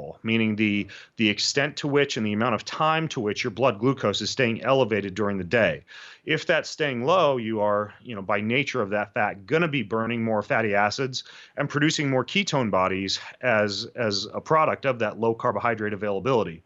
control, meaning the extent to which and the amount of time to which your blood glucose is staying elevated during the day. If that's staying low, you are, by nature of that fat, going to be burning more fatty acids and producing more ketone bodies as a product of that low carbohydrate availability.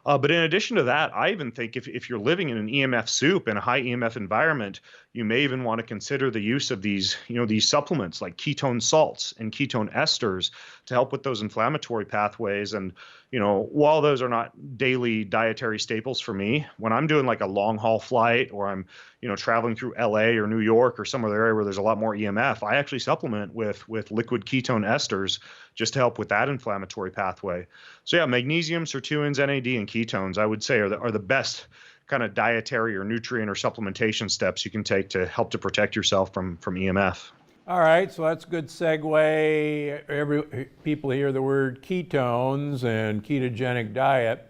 But in addition to that, I even think if you're living in an EMF soup in a high EMF environment, you may even want to consider the use of these supplements like ketone salts and ketone esters to help with those inflammatory pathways. And, while those are not daily dietary staples for me, when I'm doing like a long haul flight or I'm, traveling through LA or New York or some other area where there's a lot more EMF, I actually supplement with liquid ketone esters just to help with that inflammatory pathway. So yeah, magnesium, sirtuins, NAD, and ketones, I would say are the best kind of dietary or nutrient or supplementation steps you can take to help to protect yourself from EMF. All right, so that's a good segue. People hear the word ketones and ketogenic diet.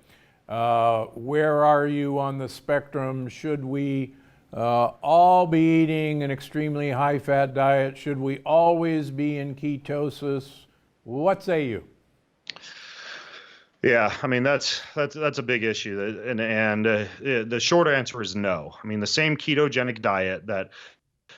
Where are you on the spectrum? Should we all be eating an extremely high-fat diet? Should we always be in ketosis? What say you? Yeah, I mean that's a big issue, and the short answer is no. I mean, the same ketogenic diet that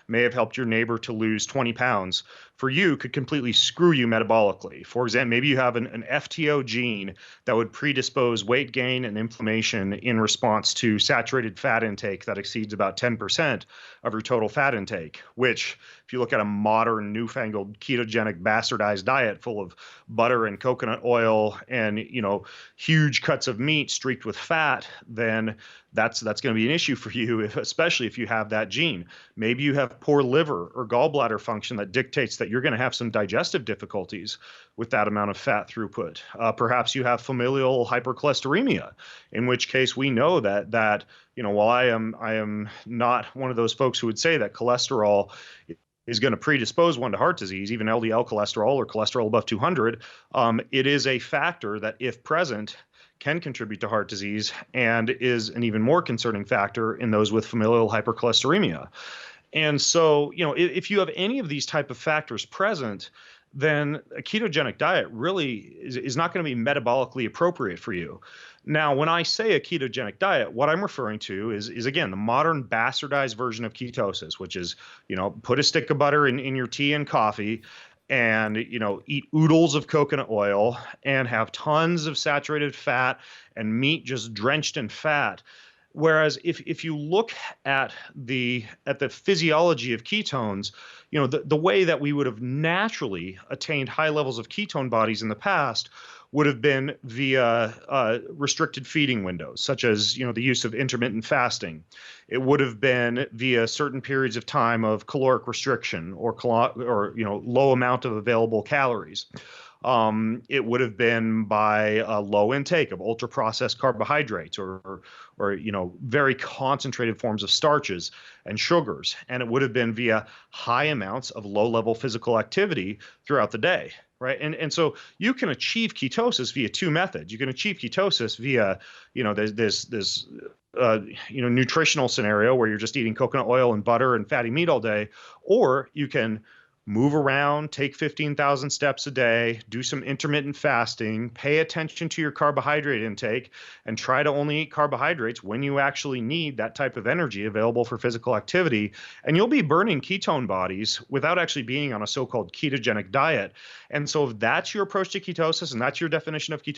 may have helped your neighbor to lose 20 pounds for you could completely screw you metabolically. For example, maybe you have an FTO gene that would predispose weight gain and inflammation in response to saturated fat intake that exceeds about 10% of your total fat intake, which if you look at a modern newfangled ketogenic bastardized diet full of butter and coconut oil and, huge cuts of meat streaked with fat, then that's going to be an issue for you, especially if you have that gene. Maybe you have poor liver or gallbladder function that dictates that you're going to have some digestive difficulties with that amount of fat throughput. Perhaps you have familial hypercholesteremia, in which case we know that while I am not one of those folks who would say that cholesterol is going to predispose one to heart disease, even LDL cholesterol or cholesterol above 200, it is a factor that, if present, can contribute to heart disease and is an even more concerning factor in those with familial hypercholesteremia. And so, if you have any of these type of factors present, then a ketogenic diet really is not going to be metabolically appropriate for you. Now, when I say a ketogenic diet, what I'm referring to is again, the modern bastardized version of ketosis, which is, put a stick of butter in your tea and coffee and, eat oodles of coconut oil and have tons of saturated fat and meat just drenched in fat. Whereas if you look at the physiology of ketones, the way that we would have naturally attained high levels of ketone bodies in the past would have been via restricted feeding windows, such as the use of intermittent fasting. It would have been via certain periods of time of caloric restriction or low amount of available calories. It would have been by a low intake of ultra processed carbohydrates or very concentrated forms of starches and sugars. And it would have been via high amounts of low level physical activity throughout the day. Right. And so you can achieve ketosis via two methods. You can achieve ketosis via, this nutritional scenario where you're just eating coconut oil and butter and fatty meat all day, or you can move around, take 15,000 steps a day, do some intermittent fasting, pay attention to your carbohydrate intake, and try to only eat carbohydrates when you actually need that type of energy available for physical activity. And you'll be burning ketone bodies without actually being on a so-called ketogenic diet. And so if that's your approach to ketosis and that's your definition of ketosis,